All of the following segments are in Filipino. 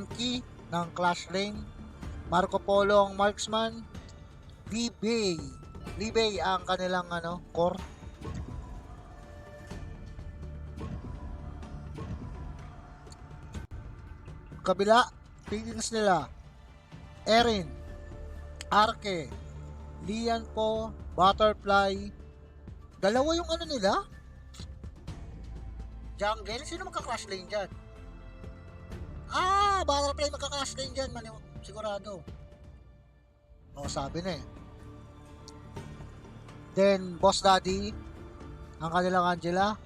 Sunky ng Clash Lane, Marco Polo ang marksman, Libay ang kanilang core. Kabila, pickings nila, Erin, Arke, Lian po, Butterfly. Dalawa yung nila. Jungle, sino magka-clash lane dyan? Butterfly magka-clash lane dyan, sigurado. Sabi na eh. Then, Boss Daddy, ang kanilang Angela.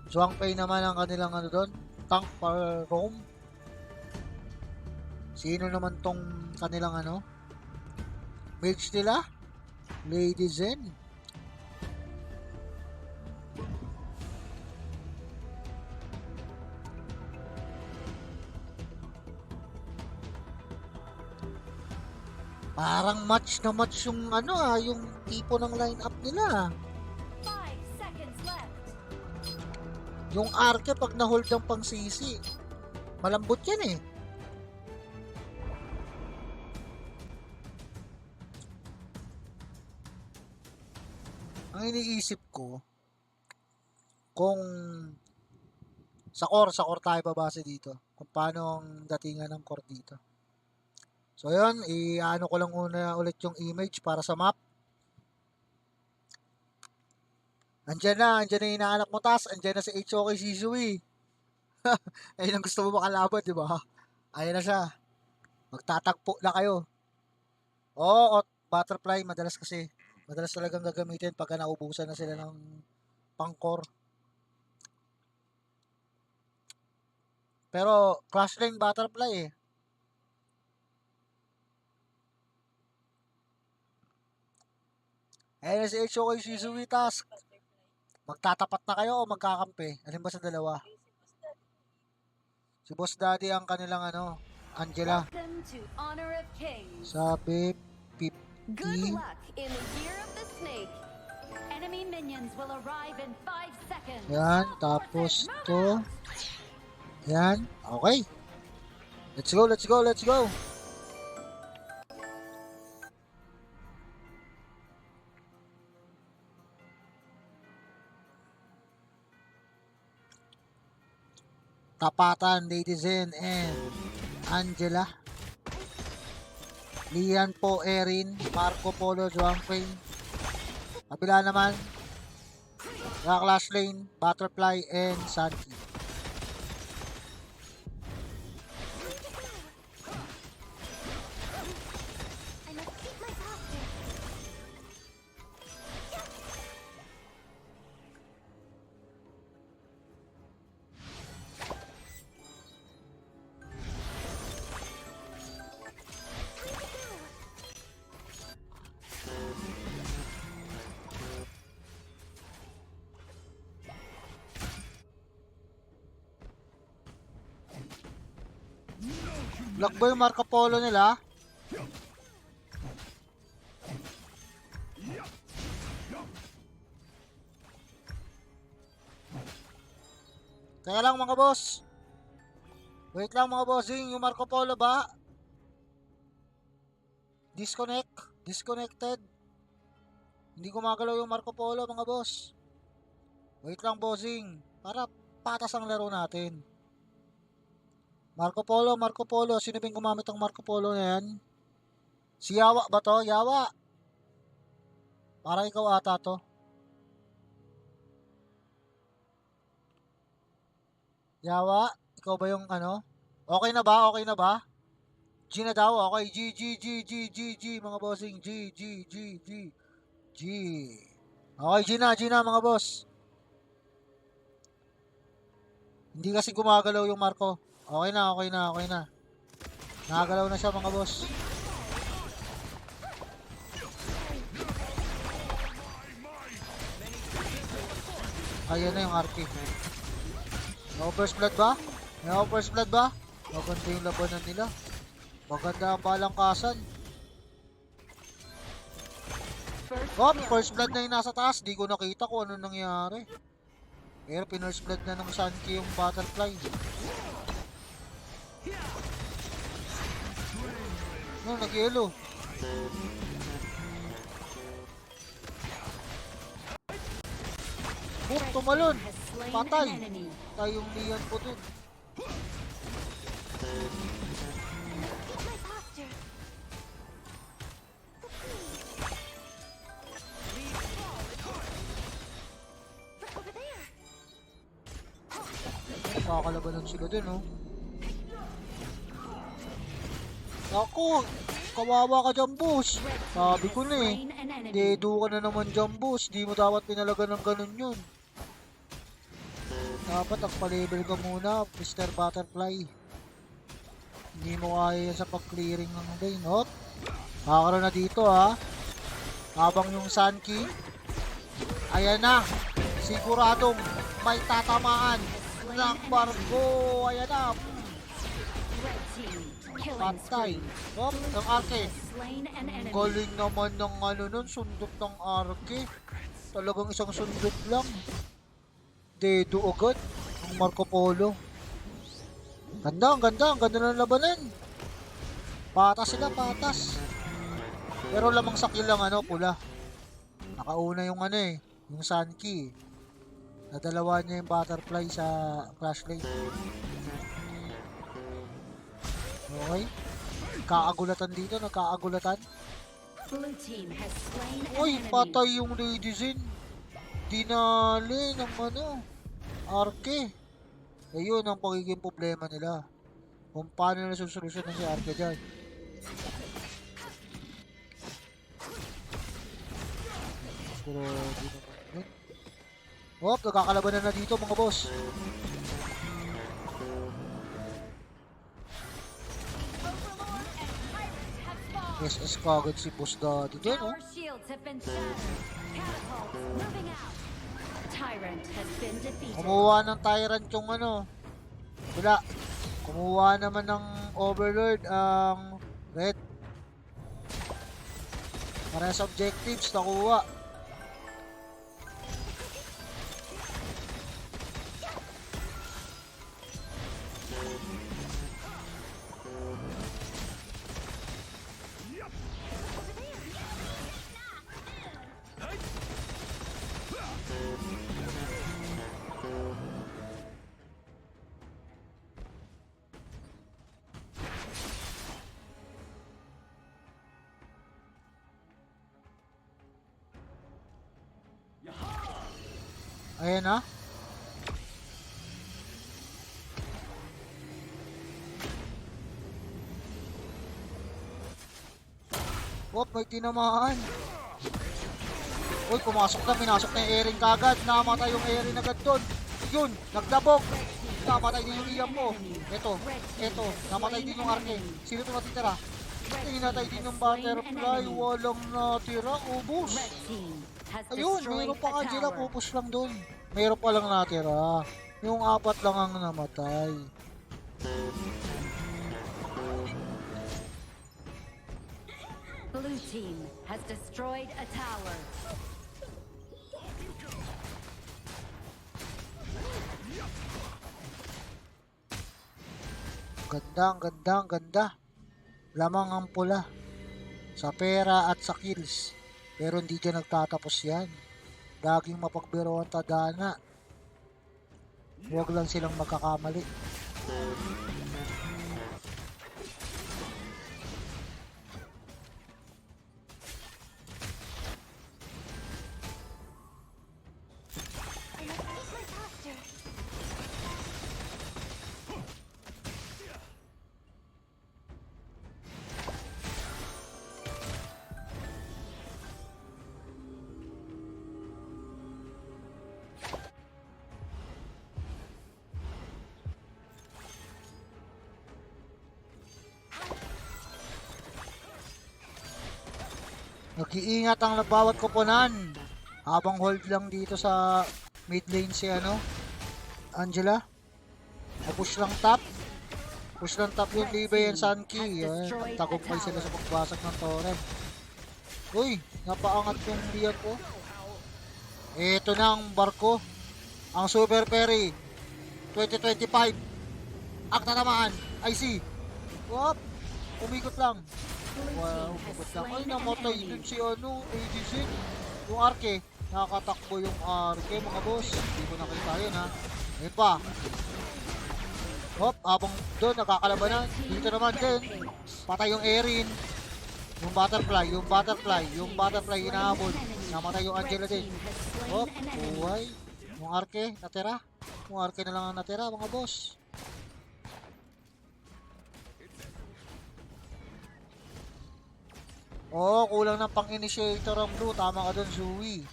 Zhuangfei naman ang kanilang doon, Tank for Rome. Sino naman tong kanilang mage nila? Lady Zen. Parang match na match yung yung tipo ng lineup nila. 5 seconds left. Yung Arke pag na-hold ang pang sisi, malambot yan eh. Ang iniisip ko, kung sa core tayo babase dito, kung paano ang datingan ng core dito. So yun, ko lang ulit yung image para sa map. Andyan na yung inaanak mo, tas andyan na si HOK Shizui. Ayun ang gusto mo makalaban, di ba? Ayun na siya. Magtatagpo na kayo. Butterfly, madalas talagang gagamitin pagka naubusan na sila ng pang-core. Pero, Clash Lane Butterfly eh. Ayun na si HOK Shizui task. Magtatapat na kayo o magkakampi? Alin ba sa dalawa? Si Boss Daddy ang kanilang Angela. Welcome to Honor of Kings. Sabi, Good 50. luck in the Year of the Snake. Enemy minions will arrive in 5 seconds. Yan, All tapos forces, move to. out. Yan, okay. Let's go. Tapatan, Lady Zen and Angela. Lian po, Erin, Marco Polo, Zhuangfei. Kabila naman, Clash Lane, Butterfly, and Sunky. I must keep my posture. Lock ba yung Marco Polo nila? Kaya lang mga boss. Wait lang mga bossing, yung Marco Polo ba? Disconnected. Hindi gumagalaw yung Marco Polo mga boss. Wait lang bossing, para patas ang laro natin. Marco Polo, sino bang gumamit ng Marco Polo na yan? Si Yawa ba to? Yawa! Parang ikaw ata to. Yawa, ikaw ba yung Okay na ba? G na daw, okay. G, mga bossing. G. Okay, G na, mga boss. Hindi kasi gumagalaw yung Marco. Okay na. Nakagalaw na siya, mga boss. Ayan na yung RP. May first blood ba? Maganda yung labanan nila. Maganda ang balangkasan. First blood na yung nasa taas. Di ko nakita kung ano nangyari. Pero pinirst blood na ng Sunky yung Butterfly. No, nag-yelo. Boom, Red tumalon. team has slain Patay. an enemy. Tayong Leon po dun. My posture. Over there. Kakalabanan sila dun, oh. Ako, kawawa ka dyan, boss. Red team Sabi has ko na eh. slain an enemy. Dedo ka na naman dyan, boss. Di mo dapat pinalaga ng ganun yun. Dapat nagpa-level ka muna, Mr. Butterfly. Hindi mo kaya yan sa pag-clearing ng lane. Hop. Makakaroon na dito, ha. Habang yung Sunky. Ayan na. Siguradong may tatamaan ng barko. Ayan na. Red team killing Patay. spree. Hop. Ang arke. Slain an enemy. Galing naman ng ano nun. Sundot ng arke. Talagang isang sundot lang. Dedo agad. Ang Marco Polo. Ganda, ang ganda. Ang ganda ng labanan. Patas sila, patas. Pero lamang sa kill lang, ano, pula. Nakauna yung ano eh. Yung Sunky. Nadalawa niya yung Butterfly sa flashlight. Okay. Kaagulatan dito, nagkaagulatan. Blue team has slain an Uy, enemy. patay yung Lady Zin. Dinali ng ano, Arke. Ayun ang pagiging problema nila. Kung paano nila susolusyonan si Arke dyan. Pero, di naman yun. Hop, nagkakalabanan na dito mga boss. Overlord and pirates have fallen. SS kagad si Boss Daddy dyan, oh. Our shields have been shattered. Catapults moving out. Tyrant has been defeated. Kumuha ng Tyrant yung ano. Wala. Kumuha naman ng Overlord ang Red. Parehas objectives nakuha. Ayan na. Wop, may tinamaan. Uy, pumasok na, pinasok na yung airing kagad. Namatay yung airing agad doon. Yun, nagdabog. Namatay din yung iyam mo. Eto, namatay din yung arke. Sino ito natitira? Hinatay din yung butterfly. Walang natira, ubus. Red team has Ayun, destroyed mayroon pa a Angela, tower. pupush lang doon. Mayroon pa lang natira. Yung 4 lang ang namatay. Blue team has destroyed a tower. Ganda, ang ganda, ang ganda. Lamang ang pula. Sa pera at sa kills. Pero hindi dyan nagtatapos yan. Laging mapagbiro ang tadhana. Huwag lang silang magkakamali. Nag-iingat ang bawat koponan. Habang hold lang dito sa mid lane si ano, Angela. Push lang top. Push lang top yung Libay and Sunky. Tagumpay sila sa pagbasag ng torrent. Uy, napaangat yung Leon ko. Ito na ang barko. Ang Super Ferry 2025. Ang tatamaan. I see. Wop. Umikot lang. Wow, kapag lang. Ay, namatay dun si ano, ADC. Yung Arke. Nakakatakbo yung Arke, mga boss. Hindi ko nakita yun, ha. Ayun pa. Hop, habang doon, nakakalabanan. Dito naman din. Patay yung Erin. Yung butterfly, inahabol. Namatay yung Angela din. Hop, buhay. Yung Arke, natira. Yung Arke na lang ang natira, mga boss. Oo, kulang ng pang-initiator ang blue. Tama ka dun, Zooey.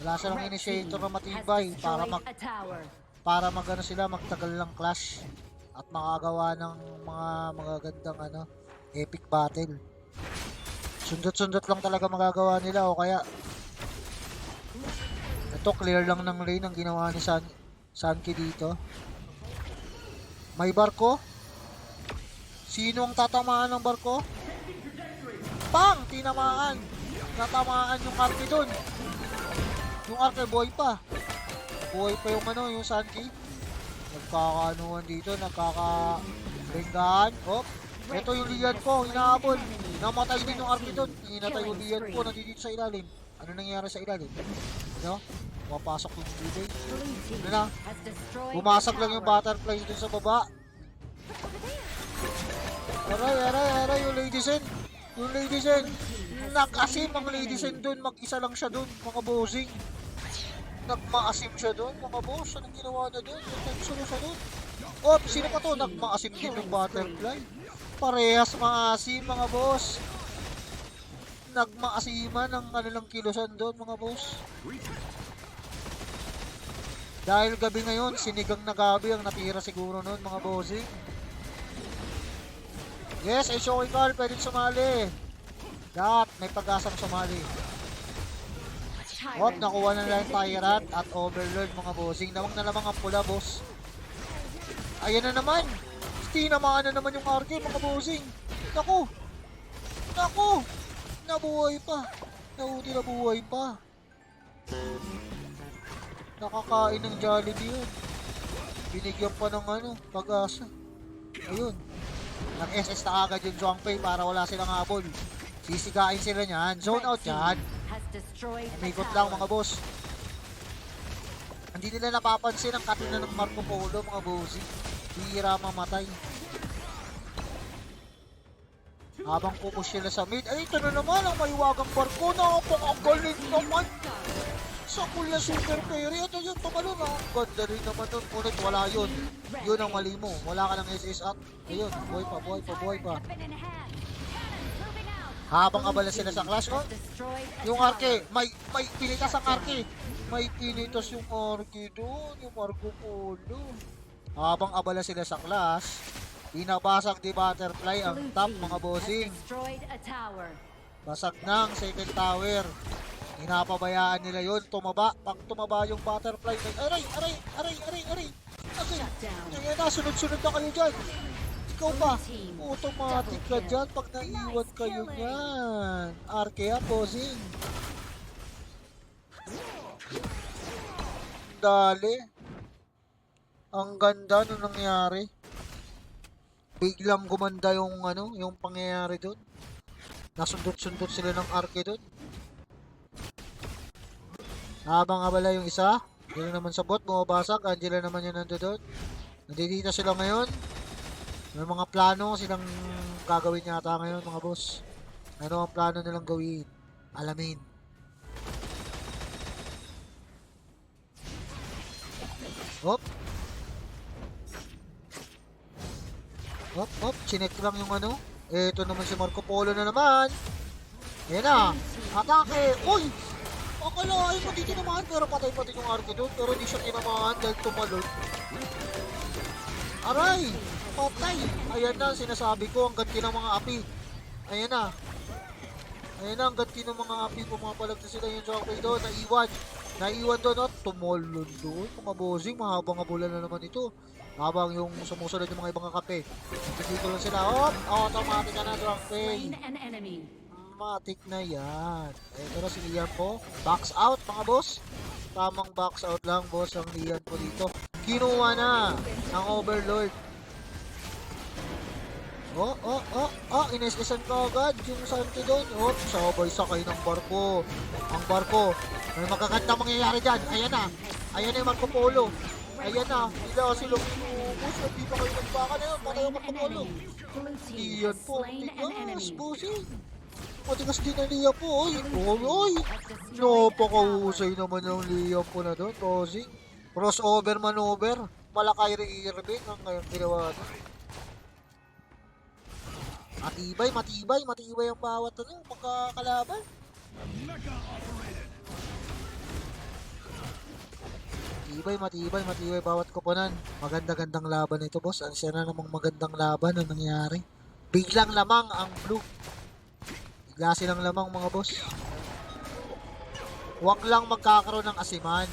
Wala silang initiator na matibay para magano sila, magtagal ng clash at makagawa ng mga magagandang epic battle. Sundot-sundot lang talaga magagawa nila o kaya ito clear lang ng lane ang ginawa ni Sanki dito. May barko? Sino ang tatamaan ng barko? Pang! Tinamaan! Tatamaan yung Arke dun. Yung Arke buhay pa. Buhay pa yung yung Sanki. Nagkakaanuhan dito, nagkaka-benggahan. Oh, ito yung Lian po, inaabol. Namatay din yung Arke dun. Inatay yung Lian po, nandito sa ilalim. Ano nangyari sa ilalim? No? Papasok yung bibig. Ano na? Bumasag lang yung butterfly dun sa baba. Aray, yung Lady Sen. Nag-asim ang Lady Sen dun. Mag-isa lang siya dun, mga bossing. Nagmaasim siya dun, mga boss. Anong ginawa na dun? Nagtensyon siya dun. Oh, sino pa to? Nagmaasim din yung butterfly. Parehas maasim, mga boss. Nagmaasiman ang kanilang kilosan dun, mga boss. Dahil gabi ngayon, sinigang na gabi ang natira siguro nun, mga bossing. Yes, Shoki Carl, pwedeng sumali. May pag-asang sumali. Hop, nakuha na lang Tyrant at Overlord, mga bossing. Namang na lamang ang pula, boss. Ayan na naman. Tinamaan na naman yung Arke, mga bossing. Naku! Nabuhay pa. Nabuhay pa. Nakakain ng Jollibee yun. Binigyan pa ng pag-asa. Ayun. Nag-SS na agad yung Zhuangfei para wala silang habol. Sisigain sila niyan. Zone out yan. Umikot lang, mga boss. Hindi nila napapansin ang katina ng Marco Polo, mga bossy. Hira mamatay. Habang pupush sila sa mid. Ay, ito na naman ang maliwagang barko. Napakagaling naman. Sa Kulya Super Fairy. Ito yung tumalon. Ang ganda rin naman nun. Ngunit wala yun. Yun ang mali mo. Wala ka ng SS up. Ayun, buhay pa. Habang abala sila sa clash, yung Arke, may pinitas ang Arke. May pinitas yung Arke doon, yung Marco Polo. Habang abala sila sa clash, pinabasag di Butterfly ang top, mga bossing. Basag ng second tower. Hinapabayaan nila yun, tumaba. Pag tumaba yung Butterfly, aray. Ngayon na, sunod-sunod na kayo dyan. Ikaw pa, automatic ka dyan pag naiwan kayo niyan. Arke bossing. Dali. Ang ganda nung nangyari. Biglang gumanda yung yung pangyayari doon. Nasundot-sundot sila ng Arke doon. Habang abala yung isa, yun naman sa bot, bumabasag. Angela naman yun nandoon. Nandito sila ngayon. May mga plano silang gagawin yata ngayon, mga boss. Ano ang plano nilang gawin? Alamin. Hop. Chinek lang yung Ito naman si Marco Polo na naman. Ayan na. Atake. Uy! Akalain mo dito naman. Pero patay yung Arke doon. Pero hindi siya tinamaan dahil tumalon. Aray! Patay! Ayan na, sinasabi ko, ang ganti ng mga api. Ayan na, ang ganti ng mga api. Pumapalag na sila yung Zhuangfei doon. Naiwan doon at tumulon doon. Mga bossing, mahabang abulan na naman ito. Habang yung sumusunod yung mga ibang kape. Dito lang sila. Automatic na Zhuangfei. Automatic na yan. Ito na si Lian po. Box out, mga boss. Tamang box out lang, boss, ang Lian po dito. Kinuha na ang Overlord. Ines-isan ka agad yung Santi doon. Sabay sakay ng barko. Ang barko. May magaganda mangyayari dyan. Ayan na. Ayan na yung Marco Polo. Ayan na. Hila sila inubos. Hindi pa kayo nagbaka na yun. Patay yung Marco Polo. Blue team Iyan has po. slain an enemy. Tigas, bossing. Matigas din ang Liam po. Oy. Napakahusay naman yung Liam po na doon, bossing. Crossover maneuver. Malakay Irving ang ngayon ginawa doon. Matibay ang bawat magkakalaban. Matibay bawat koponan. Maganda-gandang laban ito, boss. Ang siya na namang magandang laban ang nangyari. Biglang lamang ang blue. Bigla silang lamang, mga boss. Huwag lang magkakaroon ng asiman.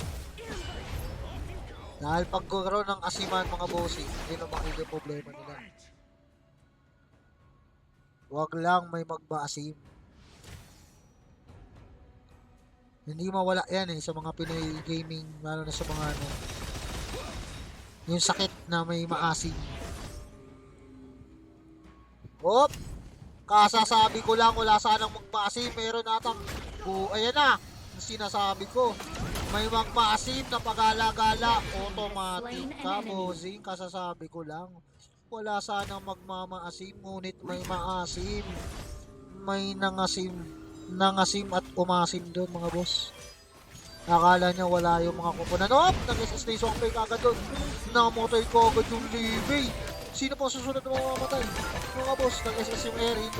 Dahil pagkakaroon ng asiman, mga bossing, hindi na makikita problema nila. Huwag lang may magbaasim. Hindi mawala yan sa mga Pinoy gaming, lalo na sa mga yung sakit na may maasim. Kasasabi ko lang, wala sanang magpaasim. Meron atang, ayan na, yung sinasabi ko. May magpaasim na pagala-gala, automatic ka, bossing. Kasasabi ko lang, wala sanang magmamaasim, ngunit may maasim. May nangasim at umasim doon, mga boss. Akala niya wala yung mga kupunan. Nag-SSD Songpay kagad doon. Namatay ko agad yung Libby. Sino po susunod na mamamatay? Mga boss, nag-SS yung Erin.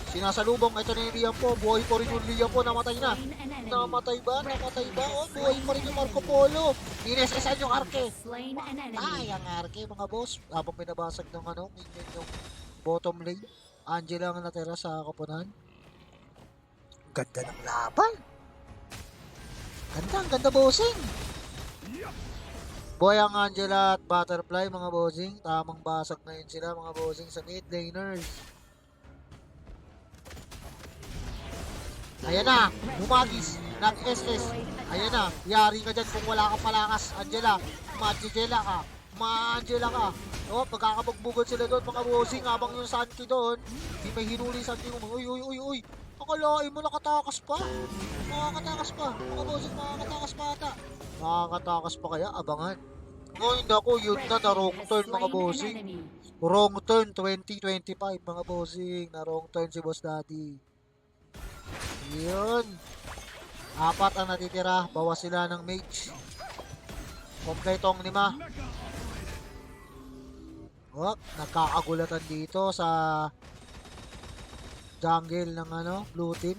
Sinasalubong, ito na yung Liam po. Buhay po rin yung Liam po, namatay na. Namatay ba? Buhay pa rin yung Marco Polo. Ines-esan yung Arke. Ay, ang Arke, mga boss. Habang pinabasag ng minion yung bottom lane. Angela ang natira sa koponan. Ganda ng laban. Ang ganda, bossing. Boy ang Angela at Butterfly, mga bossing. Tamang basag na yun sila, mga bossing, sa mid laners. Ayan na, humagis, nag-SS. Ayan na, yari ka dyan kung wala kang palakas, Angela. Ma-Angela ka. Pagkakabagbugod sila doon, mga bossing, habang yung Santi doon, di may hinuli Santi mo. Uy. Akalain mo nakatakas pa. Mga bossing, makakatakas pa ata. Makakatakas pa kaya, abangan. Ngayon ako, yun na wrong turn, mga bossing. Wrong turn 2025, mga bossing. Na wrong turn si Boss Daddy. Yun. 4 ang natitira. Bawas sila ng mage. Kompletong 5. Nagkakagulatan dito sa jungle ng blue team.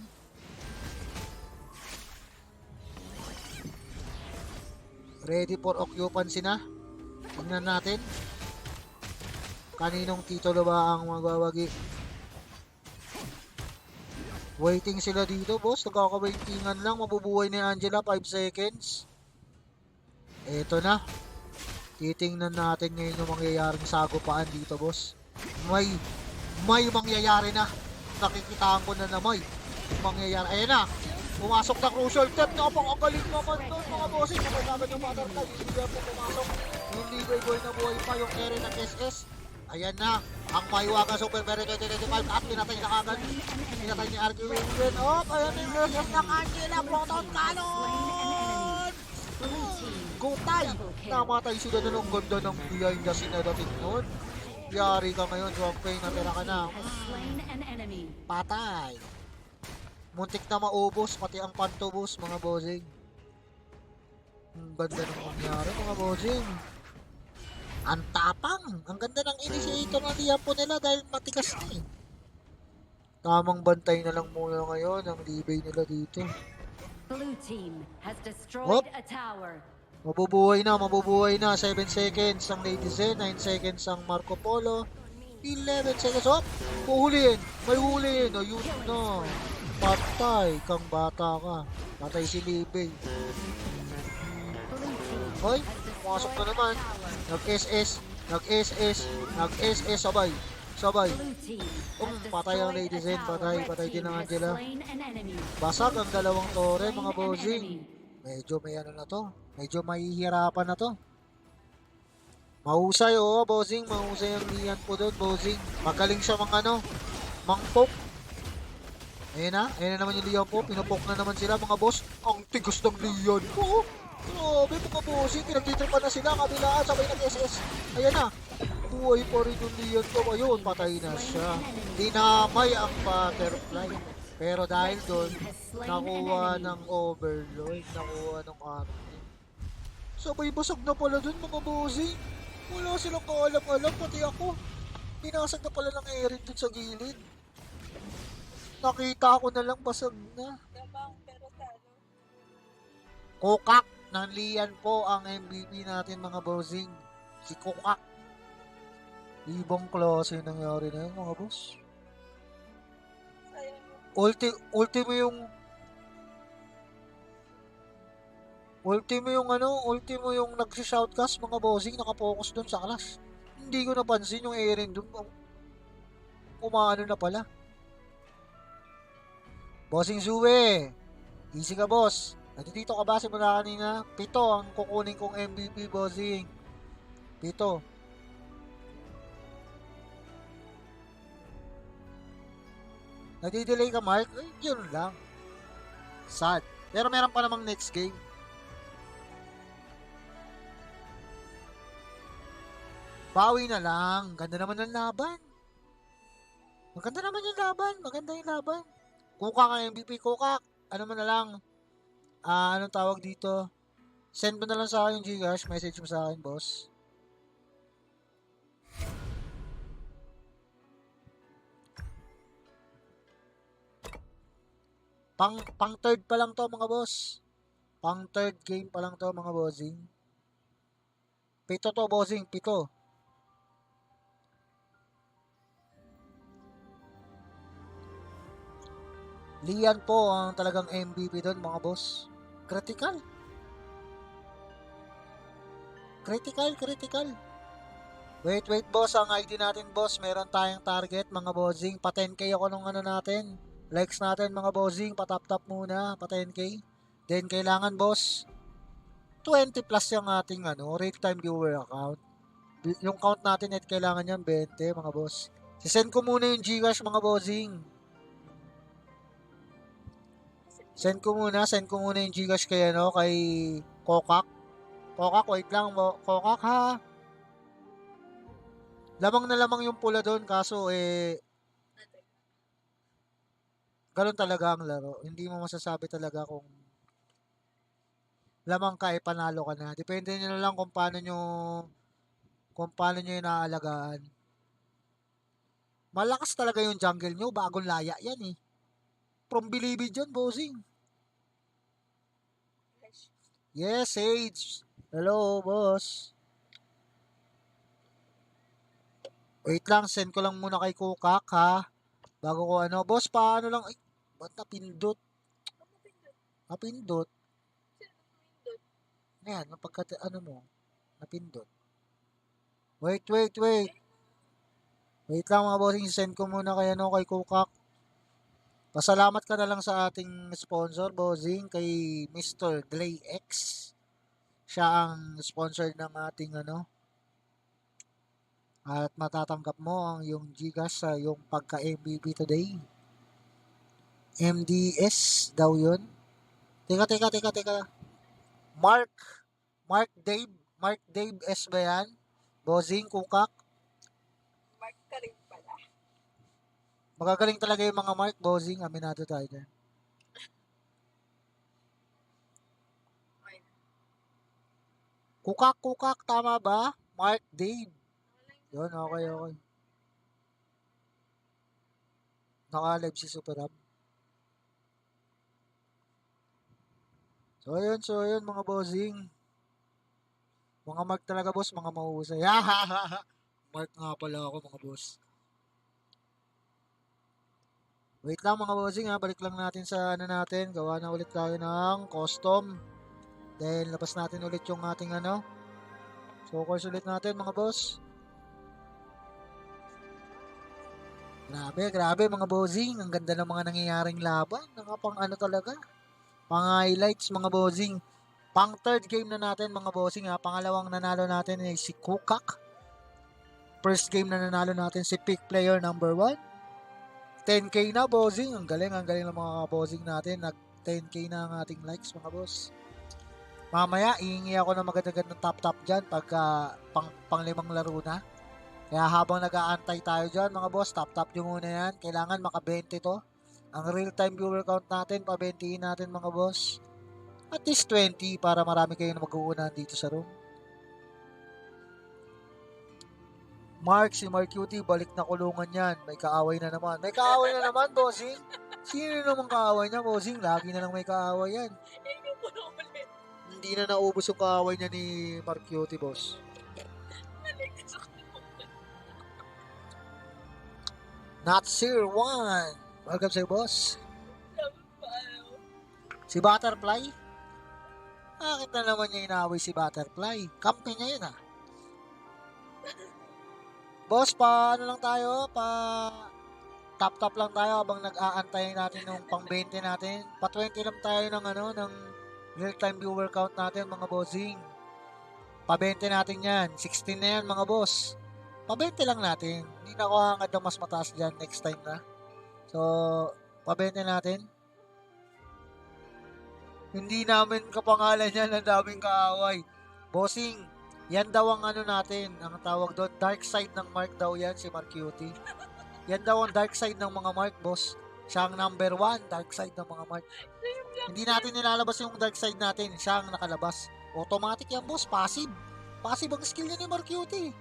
Ready for occupancy na. Tingnan natin. Kaninong titulo ba ang magwawagi? Waiting sila dito, boss. Nagkakawaitingan lang. Mabubuhay ni Angela 5 seconds. Eto na. Titingnan natin ngayon yung mangyayaring sagupaan dito, boss. May mangyayari na. Nakikitaan ko na may mangyayari. Ayan na. Pumasok na crucial step. Napakagaling naman doon, mga bossing. Kapag agad yung butterfly, hindi po pumasok. Yung leader boy na buhay pa, yung Eren ng SS. Ayan na. Ang Maiwaga Super Berry 2025 at pinatay na kagad. Pinatay ni RQ Wingren. Ayan na yung SS ng Angela. Proton Cannon! Gutay! Namatay sila na ng ganda ng behind the scene na dating noon. Yari ka ngayon, Swampay, natira ka na. Patay! Muntik na maubos, pati ang pantubos, mga bossing. Ang ganda ng mangyari, mga bossing. Ang tapang! Ang ganda ng initiator ng Liampo nila dahil matikas na eh. Tamang bantay na lang muna ngayon ang libay nila dito. Blue team has destroyed a tower. Mabubuhay na. 7 seconds ang Lady Zen, 9 seconds ang Marco Polo, 11 seconds. Puhulihin! May hulihin! Ayun na! Patay kang bata ka. Patay si Libay. Hoy, pumasok na naman. Nag-SS, sabay. Patay ang Lady Zen, patay din ang Angela. Basag ang dalawang tore, mga bossing. Medyo may na to. Medyo mahihirapan na to. Mahusay, oo, bossing. Mahusay ang Lian po doon, bossing. Magaling siya mangpok. Ayan na naman yung Lian po. Pinapok na naman sila, mga boss. Ang tigas ng Lian po. Grabe, mga bossing. Pinagtitripan na sila. Kabilaan, sabay ng SS. Ayan na. Buhay pa rin yung Lian po. Ayun, patay na siya. Dinamay ang butterfly. Pero dahil doon, nakuha ng overlord. Nakuha ng army. Sabay basag na pala doon, mga bossing. Wala silang kaalam-alam, pati ako. Binasag na pala ng Erin dun sa gilid. Nakita ko na lang basag na. Kokak ng Lian po ang MVP natin, mga bossing. Si Kokak. Ibang klase yung nangyari na yun, mga boss. Ultimo yung nagsi-shoutcast, mga bossing, nakapokus dun sa clash. Hindi ko napansin yung Erin dun. Umano na pala. Bossing Zue. Easy ka, boss. Nandito ka ba simula kanina? 7 ang kukunin kong MVP, bossing. 7. Nadidelay ka, Mark? Eh, yun lang. Sad. Pero meron pa namang next game. Bawi na lang. Ganda naman ng laban. Maganda naman yung laban. Maganda yung laban. Kukak ang MVP. Kukak. Ano mo na lang. Anong tawag dito? Send mo na lang sa akin yung Gcash. Message mo sa akin, boss. Pang third pa lang to, mga boss. Pang third game pa lang to, mga bossing. 7 to, bossing. 7. Lian po ang talagang MVP doon, mga boss. Critical. Wait, boss. Ang ID natin, boss. Meron tayong target, mga bossing. Pa 10k ako nung ano natin. Likes natin, mga bossing. Pa-tap muna. Pa 10k. Then, kailangan, boss, 20 plus yung ating real time viewer account. Yung count natin at kailangan yan 20, mga boss. Sisend ko muna yung Gcash, mga bossing. Send ko muna yung Gcash kay Kokak. Kokak, wait lang, Kokak ha. Lamang na lamang yung pula doon, kaso ganun talaga ang laro. Hindi mo masasabi talaga kung lamang ka panalo ka na. Depende nyo na lang kung paano nyo inaalagaan. Malakas talaga yung jungle nyo, bagong laya yan eh. From Bilibid yun, bossing. Yes, Sage. Hello, boss. Wait lang, send ko lang muna kay Kukak ha. Bago ko boss, paano lang, ay, ba't napindot? Napindot? Ayan, mo, napindot. Wait. Wait lang, mga bossing, send ko muna kay Kukak. Pasalamat ka na lang sa ating sponsor, bossing, kay Mr. Glay X. Siya ang sponsor ng ating at matatanggap mo ang yung Gcash sa yung pagka-MVP today. MDS daw yun. Teka. Mark Dave S ba yan? Bossing, Kukak. Mark ka rin pala. Magagaling talaga yung mga Mark, bossing. Aminado tayo dyan. Kukak, tama ba? Mark Dave. Yun, okay. Naka-live si Super Hub. So, ayun, mga bossing. Mga Mark talaga, boss. Mga mahusay. Mark nga pala ako, mga boss. Wait lang, mga bossing, ha. Balik lang natin sa natin. Gawa na ulit tayo ng custom. Dahil labas natin ulit yung ating So, course ulit natin, mga boss. Grabe mga bossing. Ang ganda ng mga nangyayaring laban. Nakapang talaga. Pang highlights, mga bossing. Pang third game na natin mga bossing ha. Pangalawang nanalo natin ay si Kukak. First game na nanalo natin si pick player number 1. 10k na bossing. Ang galing ng mga bossing natin. Nag 10k na ang ating likes mga boss. Mamaya, iingi ako ng magandang top dyan pagka pang 5 laro na. Kaya habang nag-aantay tayo dyan mga boss, top nyo muna yan. Kailangan maka 20 to. Ang real time viewer count natin, pa 20 natin mga boss. At least 20 para marami kayo na mag-uunahan dito sa room. Mark, si Mark Cutie, balik na kulungan yan. May kaaway na naman. May kaaway na naman, bossing. Sino naman kaaway niya, bossing? Lagi na lang may kaaway yan. Hindi ko na ulit. Hindi na naubos yung kaaway niya ni Mark Cutie, boss. Naligtas ako. Natsir 1. Welcome sa'yo, boss. Sabi pa ano. Si Butterfly? Bakit na naman niya inaaway si Butterfly? Kampi niya yun ah. Boss, pa ano lang tayo? Top lang tayo habang nag-aantay natin nung pang 20 natin. Pa 20 lang tayo ng ng real time viewer count natin mga bossing. Pa 20 natin yan. 16 na yan mga boss. Pa 20 lang natin. Hindi na ako hangad ng mas mataas dyan next time na. So, pa 20 natin. Hindi namin kapangalan yan. Ang daming kaaway. Bossing, yan daw ang natin. Ang tawag doon, dark side ng Mark daw yan, si Mark Cutie. Yan daw ang dark side ng mga Mark, boss. Siya ang number 1, dark side ng mga Mark. Hindi natin nilalabas yung dark side natin. Siya ang nakalabas. Automatic yan, boss. Passive. Passive ang skill niya ni Mark Cutie.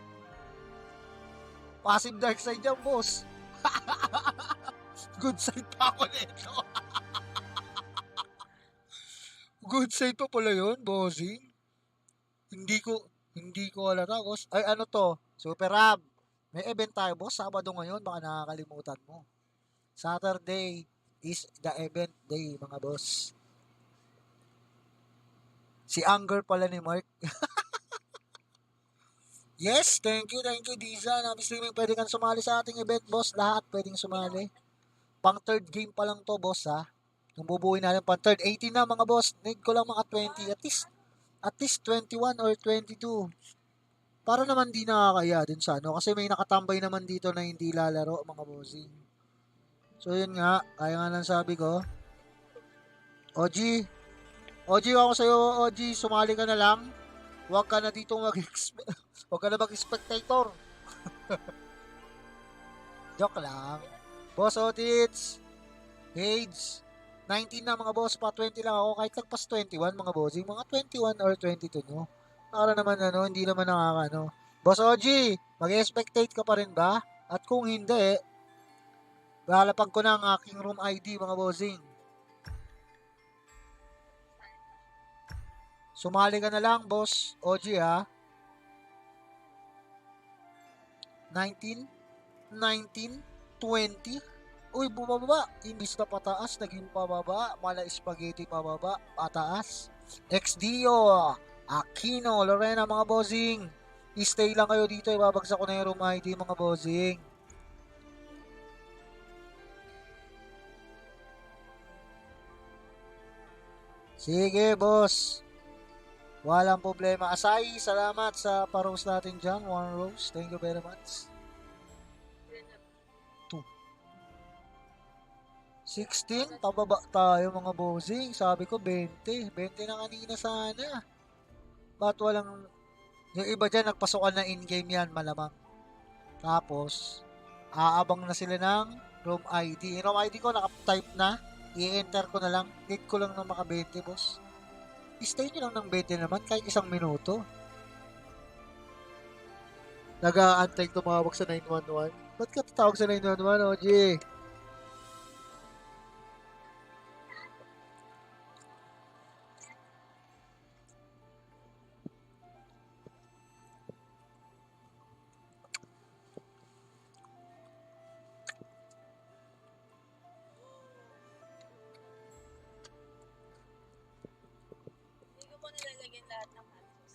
Passive dark side yan, boss. Good side pa ako nito. Good side pa pala yun, bossing. Hindi ko alata, boss. Ay, ano to? Super Rab. May event tayo, boss. Sabado ngayon, baka nakakalimutan mo. Saturday is the event day, mga boss. Si Anger pala ni Mark. Yes, thank you, Diza. Nabi streaming, pwede kang sumali sa ating event, boss. Lahat pwedeng sumali. Pang third game pa lang to, boss, ha. Kung bubuuin natin pang third, 18 na, mga boss. Need ko lang mga 20. At least 21 or 22. Para naman di nakakaya dun sa kasi may nakatambay naman dito na hindi lalaro, mga bossing. So yun nga, kaya nga lang sabi ko. OG, ako sa'yo, OG, sumali ka na lang. Huwag ka na dito huwag ka na mag-spectator. Joke lang. Boss Otits, Hades, 19 na mga boss, pa 20 lang ako, kahit lagpas 21 mga bossing, mga 21 or 22 nyo. Para naman hindi naman nakaka Boss OG, mag-spectate ka pa rin ba? At kung hindi, lalapag ko na ang aking room ID mga bossing. Sumali ka na lang, boss OG ha. 19, 20. Uy, bumababa. Imbis na pataas, naging pababa. Mala spaghetti pababa, pataas. XDO, Aquino, Lorena, mga bossing. I-stay lang kayo dito. Ibabagsak ko na yung room ID, mga bossing. Sige, boss. Walang problema. Asay, salamat sa pa-rose natin dyan. 1 rose. Thank you very much. 16, pababa tayo mga bossing. Sabi ko 20. 20 na kanina sana. Ba't walang... Yung iba dyan, nagpasukan na in-game yan, malamang. Tapos, aabang na sila ng room ID. Yung room ID ko, naka-type na. I-enter ko na lang. Need ko lang ng maka 20, boss. I-stay nyo lang ng 20 naman, kahit 1 minuto. Nag-aantay tumawag sa 911. Ba't ka tatawag sa 911, OG? Lahat ng halos.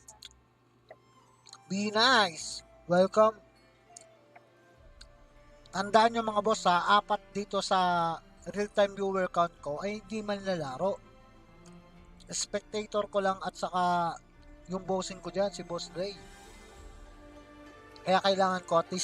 Be nice. Welcome. Tandaan nyo mga boss ha, 4 dito sa real-time viewer count ko ay hindi man lalaro. spectator ko lang at saka yung bossing ko dyan, si Boss Dre. Kaya kailangan ko at least